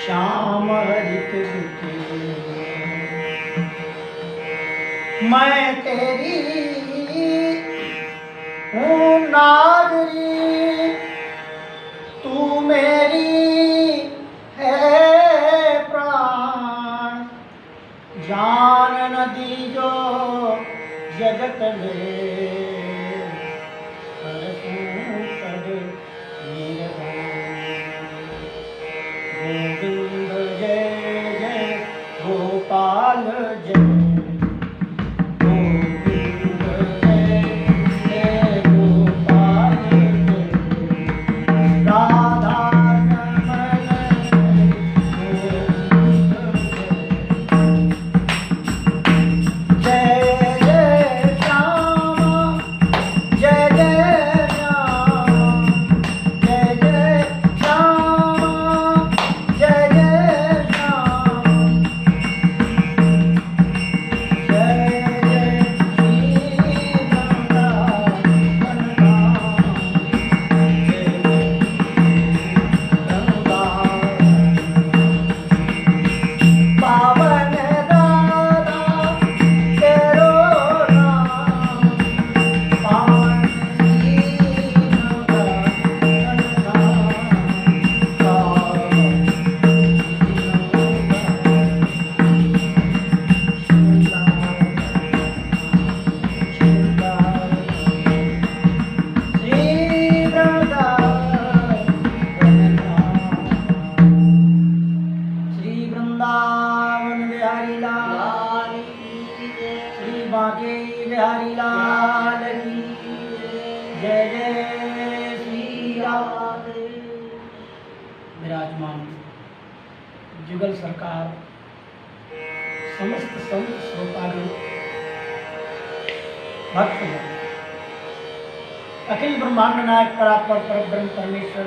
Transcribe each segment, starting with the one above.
श्याम हरित मैं तेरी हूँ नागरी, तू मेरी है प्राण। जान न दीजो जगत में गोविंद जय जय गोपाल जय, गोविंद जय जय गोपाल जय, राधा रमण जय जय श्याम जय जय श्याम जय जय श्याम जय जय श्याम जय जय श्री वृंदावन पावन दादा तेरो नाम, पावन श्री वृंदावन बिहारी लाल की जय, श्री बांके बिहारी लाल की जय जय श्री राधे। विराजमान जुगल सरकार, समस्त संत श्रोतागण, भक्तगण, अखिल ब्रह्मांड नायक परात्पर परब्रह्म परमेश्वर,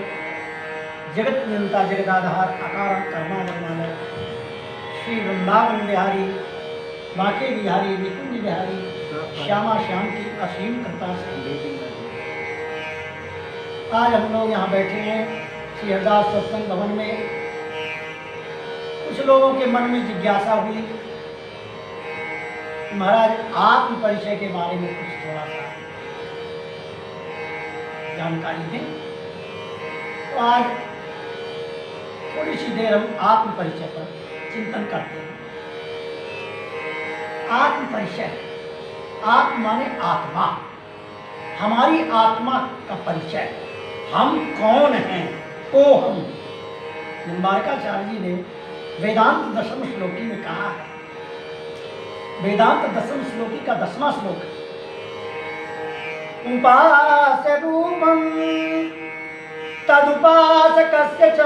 जगत नियंता जगदाधार अकारण कर्मा वर्मालय, श्री वृंदावन बिहारी, बांके बिहारी, निकुंज बिहारी, श्यामा श्याम की असीम कृपा से आज हम लोग यहाँ बैठे हैं श्री हरदास सत्संग भवन में। कुछ लोगों के मन में जिज्ञासा हुई कि महाराज आत्म परिचय के बारे में कुछ थोड़ा सा जानकारी दें। तो आज थोड़ी सी देर हम आत्म परिचय पर चिंतन करते हैं। आत्म परिचय, आत्म माने आत्मा, हमारी आत्मा का परिचय, हम कौन हैं, को हम। निम्बारकाचार्य जी ने वेदांत दशम श्लोकी में कहा है, वेदांत दशम श्लोकी का 10वां श्लोक है, उपास्य रूपम तदुपासकस्य च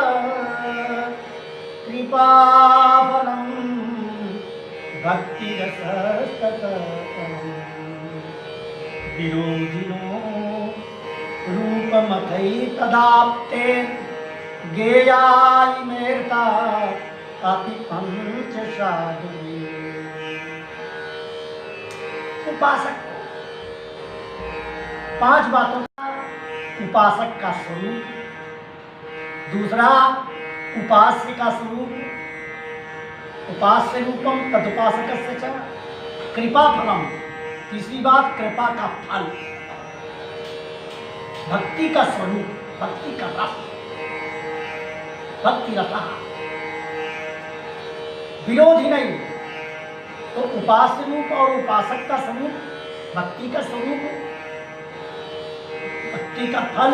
कृपाफलं भक्तिरसस्ततः विरोधिनो रूपमथैतदाप्ते गेयायिमेर्ता अपि पंचशादुरे। उपासक, 5 बातों का उपासक का स्वरूप, दूसरा उपास्य का स्वरूप, उपास्य रूपम तदुपासकस्य च कृपा फलम, तीसरी बात कृपा का फल, भक्ति का स्वरूप, भक्ति का रस, भक्ति रसा, विरोधी नहीं। तो उपास्य रूप और उपासक का स्वरूप, भक्ति का स्वरूप, भक्ति का फल,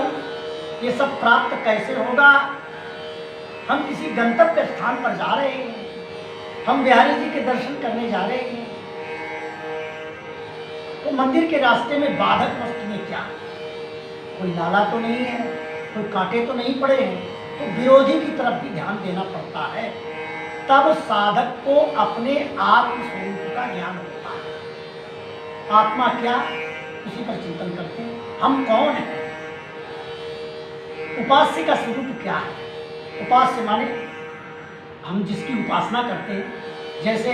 ये सब प्राप्त कैसे होगा? हम किसी गंतव्य स्थान पर जा रहे हैं, हम बिहारी जी के दर्शन करने जा रहे हैं, तो मंदिर के रास्ते में बाधक वस्तु में क्या, कोई नाला तो नहीं है, कोई कांटे तो नहीं पड़े हैं, तो विरोधी की तरफ भी ध्यान देना पड़ता है। तब साधक को अपने आत्म स्वरूप का ज्ञान होता है। आत्मा क्या, उसी पर चिंतन करते हैं, हम कौन हैं। उपास्य का स्वरूप क्या है? उपास्य माने हम जिसकी उपासना करते हैं। जैसे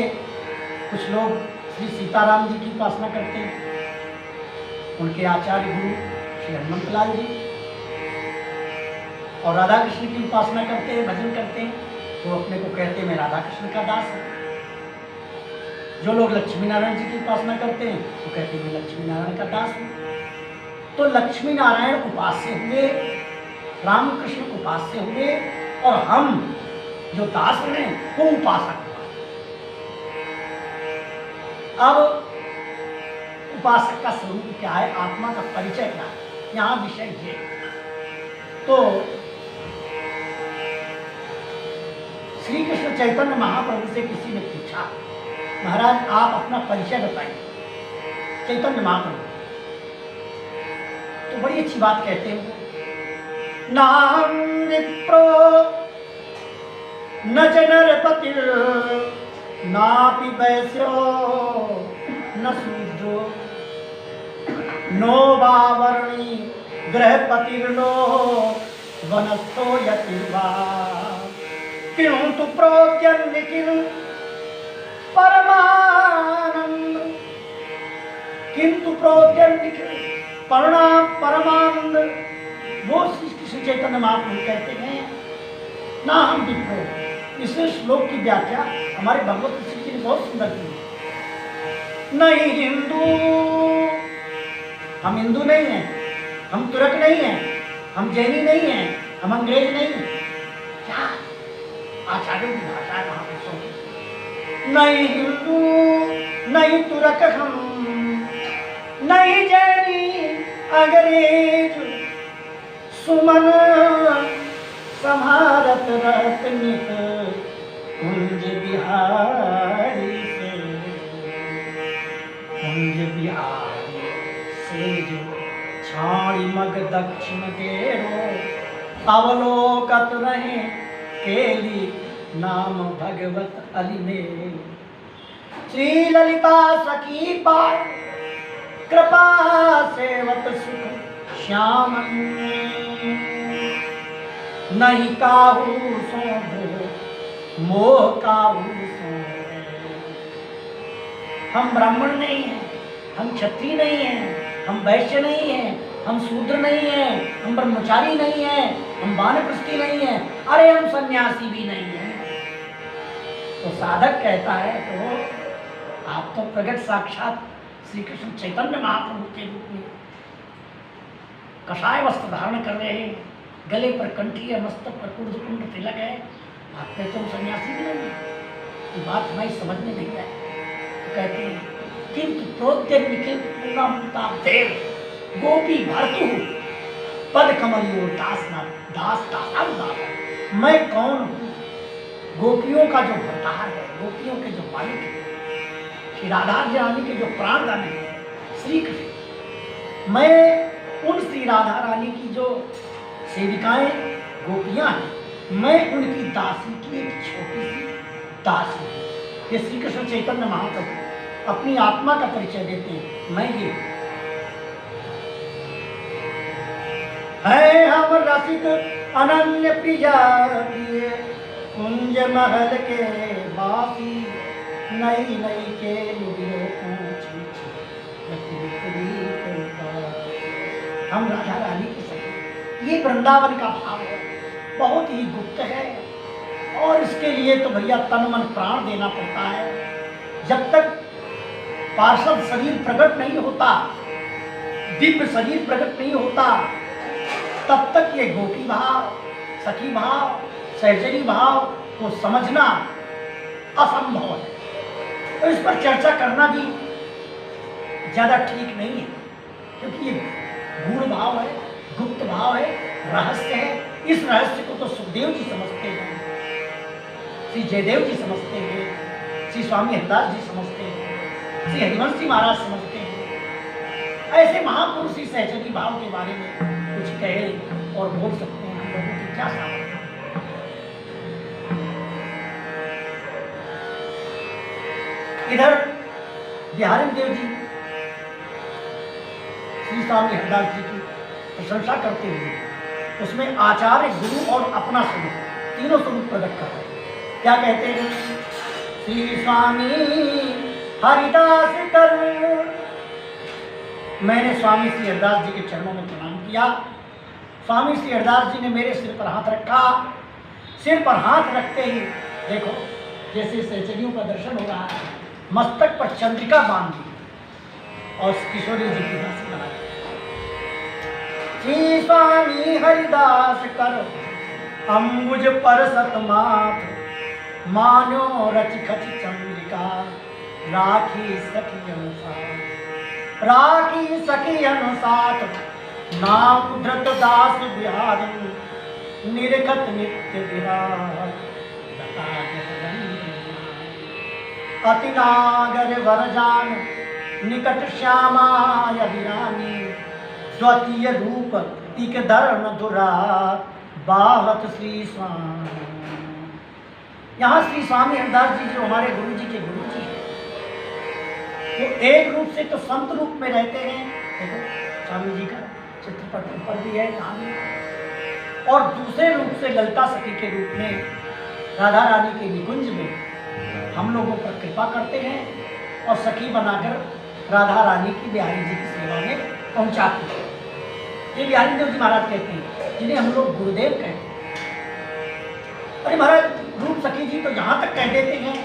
कुछ लोग श्री सीताराम जी की उपासना करते हैं, उनके आचार्य गुरु श्री हनुमंत लाल जी, और राधा कृष्ण की उपासना करते हैं, भजन करते हैं, तो अपने को कहते हैं मैं राधा कृष्ण का दास हूँ। जो लोग लक्ष्मी नारायण जी की उपासना करते हैं तो कहते हैं मैं लक्ष्मी नारायण का दास हूँ। तो लक्ष्मी नारायण उपास्य हुए, रामकृष्ण उपास्य हुए, और हम जो दास हैं वो उपासक हुआ। अब उपासक का स्वरूप क्या है, आत्मा का परिचय क्या है, यहाँ विषय ये। तो श्री कृष्ण चैतन्य महाप्रभु से किसी ने पूछा, महाराज आप अपना परिचय बताइए, चैतन्य महाप्रभु। तो बड़ी अच्छी बात कहते हैं, नाहं विप्रो न च नरपतिर् नापि वैश्यो न शूद्रो नो वा वर्णी गृहपतिर्नो वनस्थो यतिर्वा किन्तु प्रोद्यन्निखिल परमानंद, किंतु प्रोद्यन्निखिल परमानंद। वो श्री कृष्ण चैतन्य महाप्रभु कहते हैं ना हम विप्रो। इस श्लोक की व्याख्या हमारे भगवत श्री जी ने बहुत सुंदर की। नहीं हिंदू, हम हिंदू नहीं हैं, हम तुर्क नहीं हैं, हम जैनी नहीं हैं, हम अंग्रेज नहीं हैं। क्या आचार्यों की भाषा है महापुरुषों की। नहीं हिंदू नहीं तुर्क हम, नहीं जैनी अंग्रेज, सुमन समारत रत्नित कुंज बिहारी से, कुंज बिहारी से जो छाड़ी मग दक्षिण देरो अवलोकत रहे केली नाम भगवत अली में। श्री ललिता सखी पार कृपा सेवत सुख श्याम, नहीं काहू सो मोह काहू सो। हम ब्राह्मण नहीं हैं, हम क्षत्रिय नहीं हैं, हम वैश्य नहीं हैं, हम शूद्र नहीं हैं, हम ब्रह्मचारी नहीं हैं, हम वानप्रस्थी नहीं हैं, अरे हम सन्यासी भी नहीं हैं। तो साधक कहता है तो आप तो प्रगट साक्षात श्री कृष्ण चैतन्य महाप्रभु के रूप में कषाय वस्त्र धारण कर रहे हैं, गले पर कंठी है, मस्तक पर कुंड तिलक है, आप कहते हो सन्यासी भी नहीं है। ये बात हमारी समझ में नहीं आए। तो कहते हैं किंतु प्रोद्यन निखिल पूर्णमता देव गोपी भरतु पद कमलियो दास दास। मैं कौन हूँ? गोपियों का जो भरतार है, गोपियों के जो मालिक है, श्री राधा रानी के जो प्राणदान है श्री कृष्ण। मैं उन श्री राधा रानी की जो सेविकाएं गोपियां हैं, मैं उनकी दासी की एक छोटी सी दासी हूँ। ये श्री कृष्ण चैतन्य महाप्रभु अपनी आत्मा का परिचय देते हैं, मैं ये है। हम रसिक अनन्य प्रिया प्रिय कुंज महल के बासी, नई नई के लुगियों पूछी हम राधा रानी के सखी। ये वृंदावन का भाव है, बहुत ही गुप्त है, और इसके लिए तो भैया तन मन प्राण देना पड़ता है। जब तक पार्षद शरीर प्रकट नहीं होता, दिव्य शरीर प्रकट नहीं होता, तब तक ये गोपी भाव, सखी भाव, सहचरी भाव को समझना असंभव है। तो इस पर चर्चा करना भी ज़्यादा ठीक नहीं है, क्योंकि ये गूढ़ भाव है, गुप्त भाव है, रहस्य है। इस रहस्य को तो सुखदेव जी समझते हैं, श्री जयदेव जी समझते हैं, श्री स्वामी हरिदास जी समझते हैं, श्री हरिवंश जी महाराज समझते हैं। ऐसे महापुरुष इस सहचरी भाव के बारे में कुछ कहे और बोल सकते हैं, हम लोगों की क्या सामर्थ्य। इधर बिहारी देव जी श्री स्वामी हरिदास जी की प्रशंसा करते हुए उसमें आचार्य, गुरु और अपना स्वरूप, तीनों स्वरूप प्रकट कर रहे हैं। क्या कहते हैं? श्री स्वामी हरिदास कर, मैंने स्वामी श्री हरिदास जी के चरणों में प्रणाम किया। स्वामी श्री हरिदास जी ने मेरे सिर पर हाथ रखा। सिर पर हाथ रखते ही देखो जैसे सहचरियों का दर्शन हो रहा है, मस्तक पर चंद्रिका बांध दी और किशोरी जी की दासी बना दी। श्री स्वामी हरिदास कर अंबुज पर सतमात, मानो रच खच चंद्रिका, राखी सखी अनुसार, राखी सखी अनुसार, नाम उद्धत दास बिहारी, निरखत नित्य विराट, अति नागर वरजान, निकट श्यामा अभिरानी, द्वितीय रूप टिक धर्म धुरा, बाहत श्री स्वामी। यहाँ श्री स्वामी हरिदास जी जो हमारे गुरु जी के गुरु जी हैं, वो एक रूप से तो संत रूप में रहते हैं, देखो स्वामी जी का चित्रपट ऊपर भी है, यहाँ भी है, और दूसरे रूप से ललिता सखी के रूप में राधा रानी के निकुंज में हम लोगों पर कृपा करते हैं और सखी बनाकर राधा रानी की बिहारी जी की सेवा में पहुंचाते हैं। ये बिहारी देव जी महाराज कहते हैं, जिन्हें हम लोग गुरुदेव कहते हैं। अरे महाराज रूप सखी जी तो यहाँ तक कह देते हैं,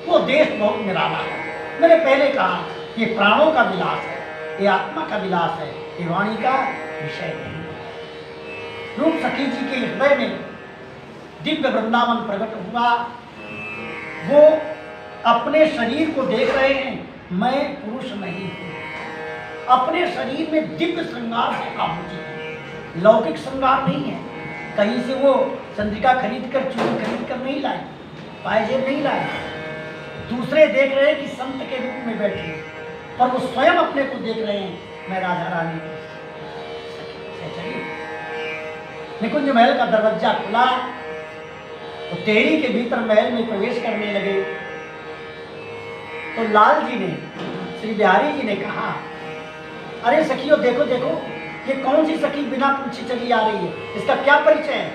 वो देश बहुत निराला है। मैंने पहले कहा ये प्राणों का विलास है, ये आत्मा का विलास है, ये वाणी का विषय नहीं है। रूप सखी जी के हृदय में दिव्य वृंदावन प्रकट हुआ। वो अपने शरीर को देख रहे हैं, मैं पुरुष नहीं हूँ। अपने शरीर में दिव्य श्रृंगार से आभूषित है, लौकिक श्रृंगार नहीं है। कहीं से वो चंद्रिका खरीद कर, चूड़ी खरीद कर नहीं लाए, पायजेब नहीं लाए। दूसरे देख रहे हैं कि संत के रूप में बैठे, पर वो स्वयं अपने को देख रहे हैं, मैं राधा रानी की। चलिए निकुंज महल का दरवाजा खुला तो तेरी के भीतर महल में प्रवेश करने लगे तो लाल जी ने, श्री बिहारी जी ने कहा, अरे सखियों देखो देखो, ये कौन सी सखी बिना पूछे चली आ रही है, इसका क्या परिचय है?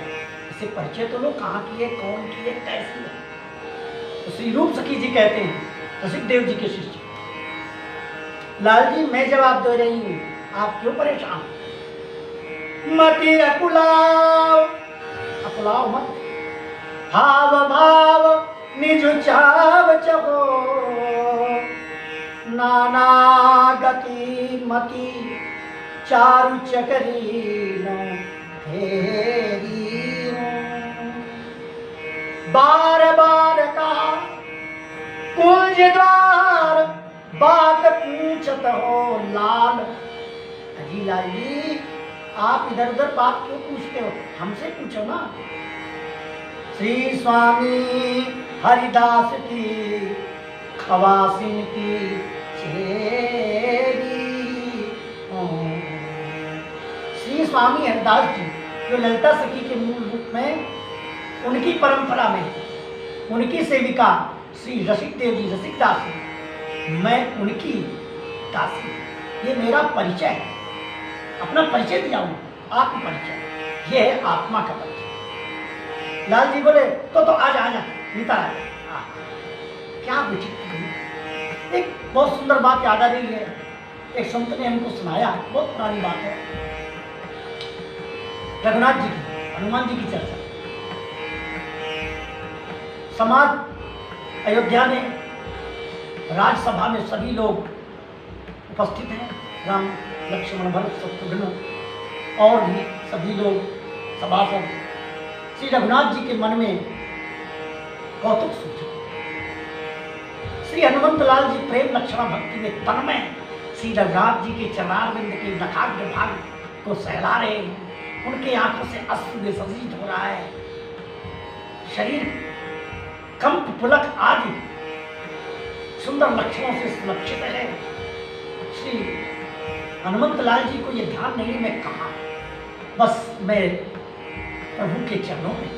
इसे परिचय तो लो, कहाँ की है, कौन की है, कैसी है। तो श्री रूप सखी जी कहते हैं, रसिक देव जी के शिष्य, लाल जी मैं जवाब दे रही हूँ, आप क्यों परेशान? मति अकुलाव, अकुलाव मत, भाव भाव निज चाव चहो, नाना गति मति चारु चकरी नो फेरी, बार बार का कुंज द्वार बात पूछत हो लाल। अजी लाल जी आप इधर उधर बात क्यों पूछते हो, हमसे पूछो ना। श्री स्वामी हरिदास की खवासिन की चेरी, श्री स्वामी हरिदास जी जो ललिता सखी के मूल रूप में, उनकी परंपरा में उनकी सेविका श्री रसिक देव जी, रसिक दासी, मैं उनकी दासी। ये मेरा परिचय है, अपना परिचय दिया हूँ, आत्म परिचय, ये है आत्मा का परिचय। लाल जी बोले तो आजा आजा भीतर आजा। क्या विचित्र, एक बहुत सुंदर बात याद आ रही है, एक संत ने हमको सुनाया, बहुत पुरानी बात है, रघुनाथ जी की, हनुमान जी की चर्चा। समाज अयोध्या में राज्यसभा में सभी लोग उपस्थित हैं, राम लक्ष्मण भरत शत्रुघ्न और भी सभी लोग सभासद। श्री रघुनाथ जी के मन में कौतुक सूझा। श्री हनुमंत लाल जी प्रेम लक्षणा भक्ति में तन्मय श्री रघुनाथ जी के चरणारविंद के नखाग्र भाग को सहला रहे हैं, उनके आंखों से अश्रु विसर्जित हो रहा है, शरीर कंप पुलक आदि सुंदर लक्षणों से सुलक्षित है। श्री हनुमंत लाल जी को यह ध्यान नहीं मैं कहा, बस मैं प्रभु के चरणों में,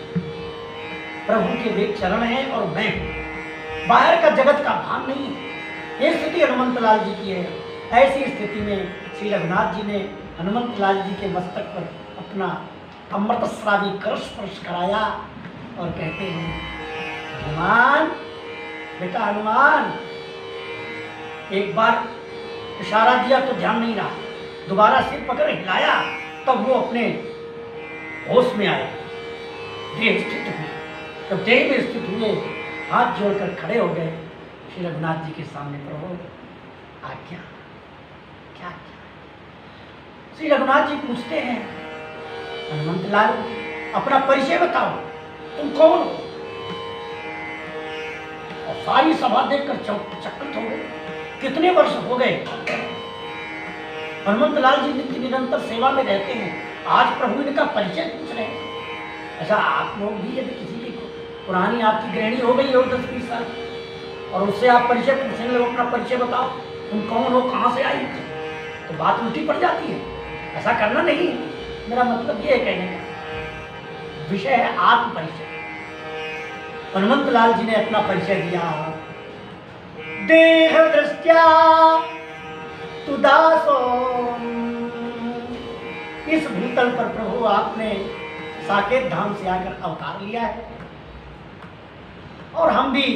प्रभु के वे चरण हैं और मैं हूं, बाहर का जगत का भान नहीं है। ये स्थिति हनुमंत लाल जी की है। ऐसी स्थिति में श्री रघुनाथ जी ने हनुमंत लाल जी के मस्तक पर अपना अमृतस्रावी कर स्पर्श कराया और कहते हैं, हनुमान बेटा हनुमान। एक बार इशारा दिया तो ध्यान नहीं रहा, दोबारा सिर पकड़ हिलाया, तब वो अपने होश में आए, देह स्थित हुए। जब देह में स्थित हुए, हाथ जोड़कर खड़े हो गए श्री रघुनाथ जी के सामने, प्रभु आज्ञा क्या क्या? श्री रघुनाथ जी पूछते हैं, हनुमंत लाल अपना परिचय बताओ, तुम कौन हो? और सारी सभा देखकर चकित हो गए, कितने वर्ष हो गए? हनुमंत लाल जी नित्य निरंतर सेवा में रहते हैं, आज प्रभु इनका परिचय पूछ रहे हैं। ऐसा आप लोग भी यदि किसी की पुरानी आपकी गृहिणी हो गई हो 10-20 साल और उससे आप परिचय पूछने लगे, अपना परिचय बताओ, तुम कौन हो, कहाँ से आई, तो बात उल्टी पड़ जाती है। ऐसा करना नहीं है। मेरा मतलब ये है कहने का विषय है आत्म परिचय। हनुमंत लाल जी ने अपना परिचय दिया, देह दृष्टया तु दासो। इस भूतल पर प्रभु आपने साकेत धाम से आकर अवतार लिया है और हम भी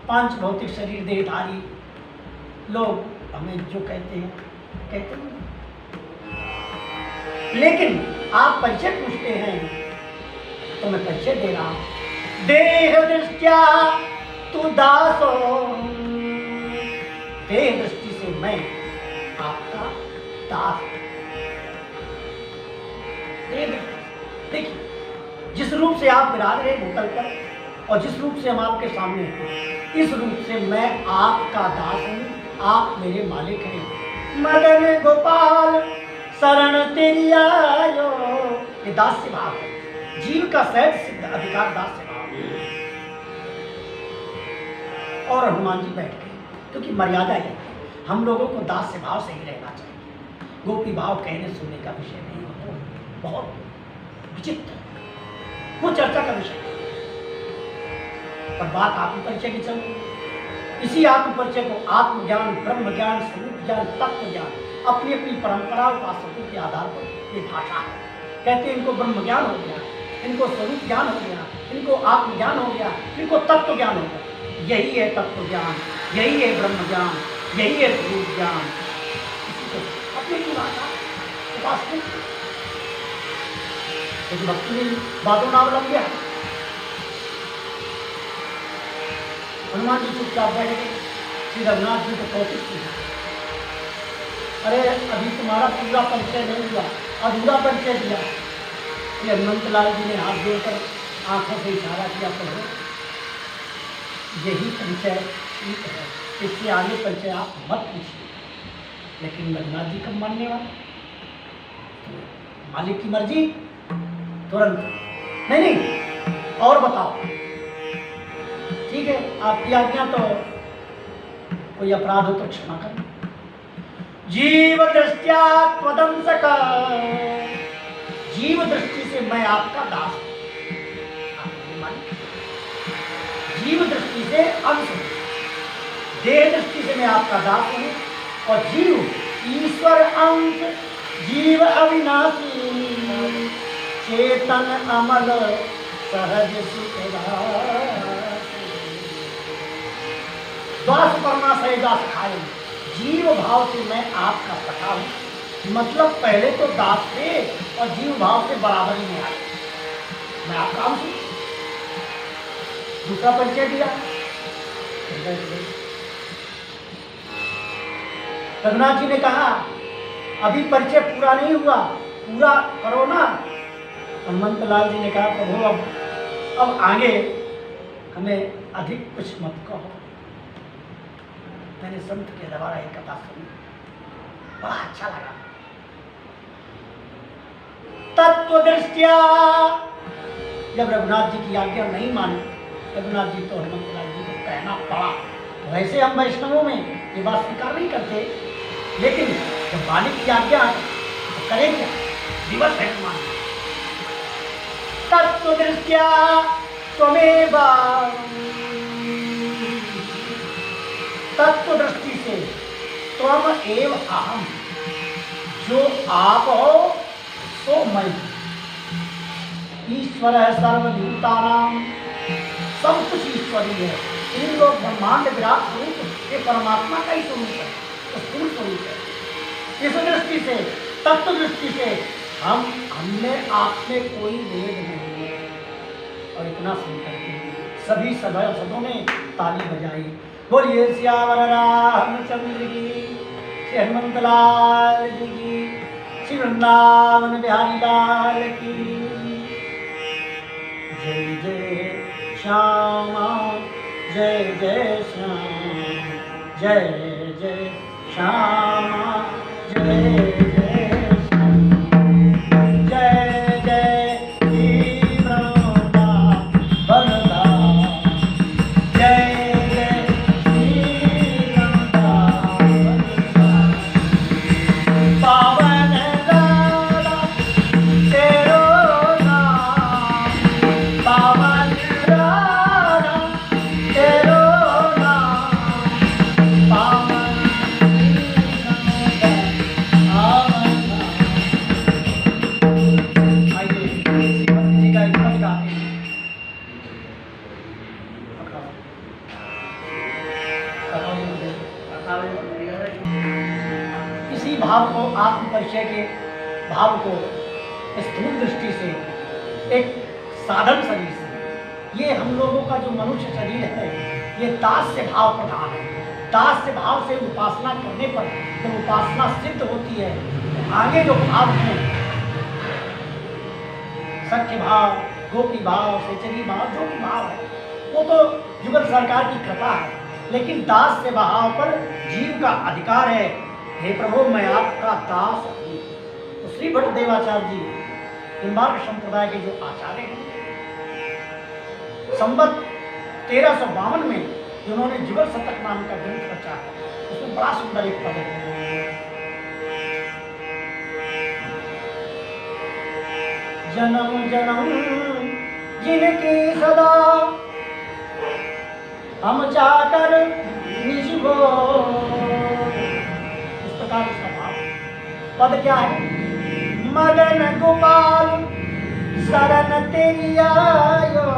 पांच भौतिक शरीर देहधारी लोग हमें जो कहते हैं, लेकिन आप परिचय पूछते हैं तो मैं परिचय दे रहा हूं। देह दृष्टया तु दासो, देह दृष्टि से मैं आपका दास। देखिए, जिस रूप से आप विराज रहे भूतल पर और जिस रूप से हम आपके सामने हैं, इस रूप से मैं आपका दास हूं, आप मेरे मालिक हैं। मदन गोपाल शरण तेरी आयो, ये दास्य भाव है। जीव का सहज सिद्ध अधिकार दास्य भाव है। और हनुमान जी बैठ गए, क्योंकि मर्यादा है, हम लोगों को दास्य भाव से ही रहना चाहिए। गोपी भाव कहने सुनने का विषय नहीं हो, बहुत विचित्र, वो चर्चा का विषय है। पर बात आत्म परिचय की चल रही है। इसी आत्म परिचय को आत्मज्ञान, ब्रह्म ज्ञान, स्वरूप ज्ञान, तत्व ज्ञान, अपनी अपनी परंपरा उपासकों के आधार पर ये भाषा है। कहते हैं इनको ब्रह्म ज्ञान हो गया, इनको स्वरूप ज्ञान हो गया, इनको आत्मज्ञान हो गया, इनको तत्व ज्ञान हो गया। यही है तत्व ज्ञान, यही है ब्रह्म ज्ञान, यही है स्वरूप ज्ञान। इसी को अपनी अपनी भाषा उपासकों भक्ति में बातों नाम लग गया। हनुमान जी चुपचाप बैठ गए। श्री रघुनाथ जी को कौतुक किया, अरे अभी तुम्हारा पूरा परिचय नहीं हुआ, अधूरा परिचय दिया। हनुमंत लाल जी ने हाथ जोड़कर आंखों से इशारा किया, प्रभु यही परिचय ठीक है, इससे आगे परिचय आप मत पूछिए। लेकिन रघुनाथ जी कब मानने वाले? तो मालिक की मर्जी, तुरंत नहीं और बताओ। ठीक है, आपकी आज्ञा, तो कोई अपराध हो तो क्षमा कर। जीव दृष्टिया त्वदंसक, जीव दृष्टि से मैं आपका दास हूं। जीव दृष्टि से अंश, देह दृष्टि से मैं आपका दास हूं। और जीव ईश्वर अंश, जीव अविनाशी, चेतन अमल सहज दास परमा सहजा सिखाए। जीव भाव से मैं आपका सखा हूं, मतलब पहले तो दास थे और जीव भाव से बराबरी में आए, मैं आपका अंश हूं। दूसरा परिचय दिया। रघुनाथ जी ने कहा अभी परिचय पूरा नहीं हुआ, पूरा करो ना। हनुमंत लाल जी ने कहा प्रभु अब आगे हमें अधिक कुछ मत कहो। मैंने संत के द्वारा एक कथा सुनी, बड़ा अच्छा लगा। तत्व दृष्टिया, जब रघुनाथ जी की आज्ञा नहीं मानी, रघुनाथ जी तो हनुमंत लाल जी को कहना पड़ा। वैसे हम वैष्णवों में ये बात स्वीकार नहीं करते, लेकिन जब मालिक की आज्ञा है तो करें क्या, दिवस है मान। तत्व दृष्टिया त्वमेव, तत्व दृष्टि से त्वम एव अहम, जो आप हो सो मैं। ईश्वर है सर्वभूतानां, सब कुछ ईश्वरी है। इन लोग ब्रह्मांड विराट स्वरूप ये परमात्मा का ही स्वरूप है, तो स्थूल स्वरूप है। इस दृष्टि से, तत्व दृष्टि से हमने आप में कोई भेद नहीं है। और इतना सुनकर के सभी सदों ने ताली बजाई। बोलिए सियावर रामचंद्र की, श्री हनुमंत लाल जी की, श्री वृंदावन बिहारी लाल की। जय जय श्यामा, जय जय श्याम, जय जय श्यामा, जय जय श्याम, जय जय श्री वृंदावन धाम, जय जय श्री वृंदावन धाम। पावन दादा तेरो नाम, पावन दादा तेरो नाम, पावन पावन आइए श्रीमती जी का एक पद गाते हैं। इसी भाव को, आत्म परिचय के भाव को स्थूल दृष्टि से एक साधन शरीर से, ये हम लोगों का जो मनुष्य शरीर है ये दास्य भाव प्रधान है। दास्य भाव से उपासना करने पर जब उपासना सिद्ध होती है तो आगे जो भाव है, सख्य भाव, गोपी भाव, सेचरी भाव, जो भी भाव है वो तो जुगल सरकार की कृपा है, लेकिन दास से भाव पर जीव का अधिकार है। हे प्रभु मैं आपका दास हूँ। तो श्री भट्ट देवाचार्य जी निम्बार्क संप्रदाय के जो आचार्य हैं, संवत 1352 में जिन्होंने जुगल शतक नाम का ग्रंथ रचा है, उसमें बड़ा सुंदर एक पद है। जन्म जन्म जिनकी सदा हम जाकर निज को, इस प्रकार इसका भाव। पद क्या है? मदन गोपाल शरण तेरी आयो,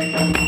है।